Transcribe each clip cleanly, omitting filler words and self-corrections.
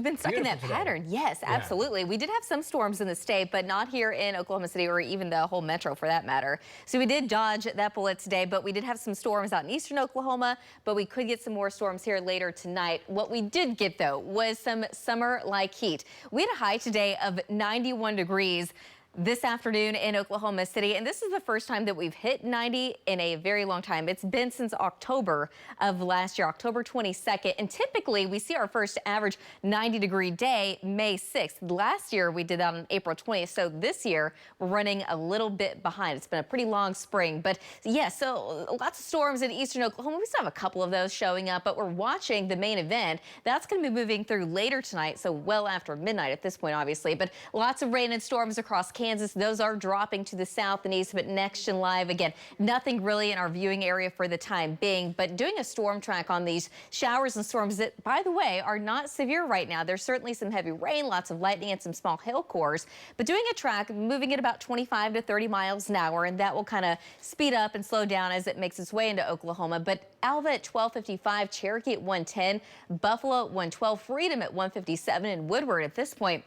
Been stuck in that pattern. Yes, absolutely. We did have some storms in the state, but not here in Oklahoma City or even the whole metro for that matter. So we did dodge that bullet today, but we did have some storms out in eastern Oklahoma, but we could get some more storms here later tonight. What we did get, though, was some summer-like heat. We had a high today of 91 degrees. This afternoon in Oklahoma City, and this is the first time that we've hit 90 in a very long time. It's been since October of last year, October 22nd, and typically we see our first average 90-degree day May 6th. Last year we did that on April 20th, so this year we're running a little bit behind. It's been a pretty long spring, but yeah, so lots of storms in eastern Oklahoma. We still have a couple of those showing up, but we're watching the main event. That's going to be moving through later tonight, so well after midnight at this point, obviously, but lots of rain and storms across Kansas. Those are dropping to the south and east, but next and live again, nothing really in our viewing area for the time being, but doing a storm track on these showers and storms that, by the way, are not severe right now. There's certainly some heavy rain, lots of lightning, and some small hail cores, but doing a track moving at about 25 to 30 miles an hour, and that will kind of speed up and slow down as it makes its way into Oklahoma. But Alva at 1255, Cherokee at 110, Buffalo at 112, Freedom at 157, and Woodward at this point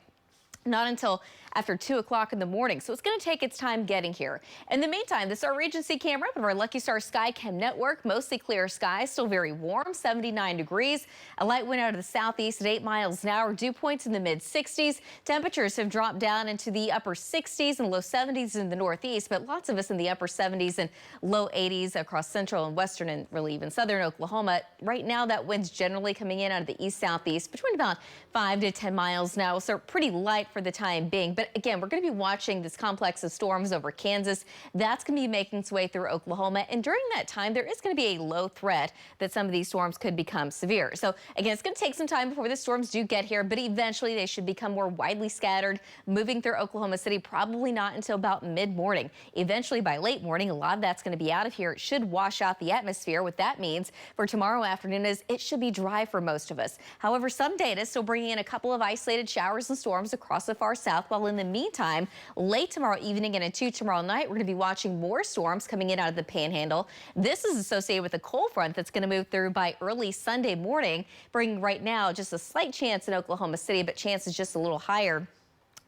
not until after 2 o'clock in the morning. So it's going to take its time getting here. In the meantime, this is our Regency camera of our Lucky Star Sky Cam network. Mostly clear skies, still very warm, 79 degrees. A light wind out of the southeast at 8 miles an hour. Dew points in the mid 60s. Temperatures have dropped down into the upper 60s and low 70s in the northeast, but lots of us in the upper 70s and low 80s across central and western and really even southern Oklahoma. Right now, that wind's generally coming in out of the east southeast between about 5 to 10 miles now. So pretty light for the time being. But again, we're going to be watching this complex of storms over Kansas. That's going to be making its way through Oklahoma. And during that time, there is going to be a low threat that some of these storms could become severe. So again, it's going to take some time before the storms do get here, but eventually they should become more widely scattered, moving through Oklahoma City, probably not until about mid-morning. Eventually, by late morning, a lot of that's going to be out of here. It should wash out the atmosphere. What that means for tomorrow afternoon is it should be dry for most of us. However, some data is still bringing in a couple of isolated showers and storms across the far south, while in the meantime, late tomorrow evening and into tomorrow night, we're going to be watching more storms coming in out of the panhandle. This is associated with a cold front that's going to move through by early Sunday morning, bringing right now just a slight chance in Oklahoma City, but chance is just a little higher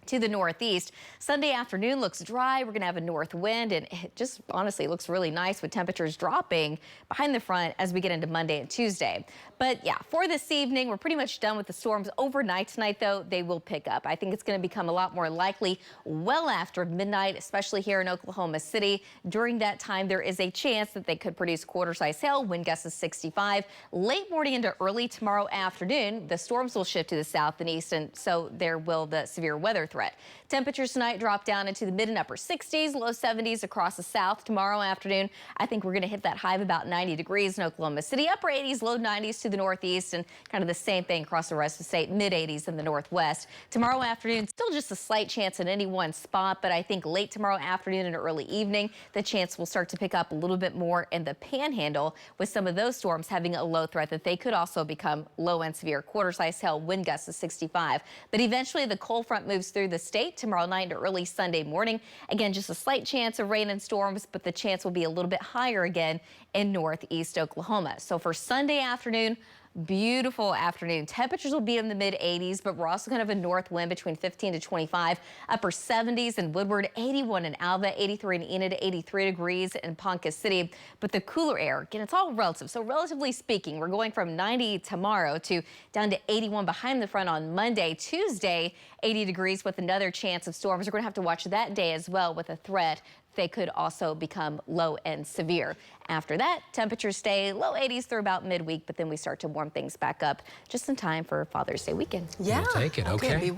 to the northeast. Sunday afternoon looks dry. We're going to have a north wind, and it just honestly looks really nice with temperatures dropping behind the front as we get into Monday and Tuesday. But yeah, for this evening, we're pretty much done with the storms. Overnight tonight, though, they will pick up. I think it's going to become a lot more likely well after midnight, especially here in Oklahoma City. During that time, there is a chance that they could produce quarter-size hail, wind gusts of 65. Late morning into early tomorrow afternoon, the storms will shift to the south and east, and so there will the severe weather threat. Temperatures tonight drop down into the mid and upper 60s, low 70s across the south. Tomorrow afternoon, I think we're going to hit that high of about 90 degrees in Oklahoma City, upper 80s, low 90s to the northeast, and kind of the same thing across the rest of the state, mid 80s in the northwest. Tomorrow afternoon, still just a slight chance in any one spot, but I think late tomorrow afternoon and early evening, the chance will start to pick up a little bit more in the panhandle, with some of those storms having a low threat that they could also become low and severe. Quarter-size hail, wind gusts of 65. But eventually, the cold front moves through the state tomorrow night to early Sunday morning. Again, just a slight chance of rain and storms, but the chance will be a little bit higher again in northeast Oklahoma. So for Sunday afternoon, beautiful afternoon. Temperatures will be in the mid 80s, but we're also going to have a north wind between 15 to 25, upper 70s in Woodward, 81 in Alva, 83 in Enid, 83 degrees in Ponca City. But the cooler air, again, it's all relative. So relatively speaking, we're going from 90 tomorrow to down to 81 behind the front on Monday. Tuesday, 80 degrees with another chance of storms. We're going to have to watch that day as well with a threat. They could also become low and severe. After that, temperatures stay low 80s through about midweek, but then we start to warm things back up just in time for Father's Day weekend. Yeah. We'll take it. Okay. Be warm.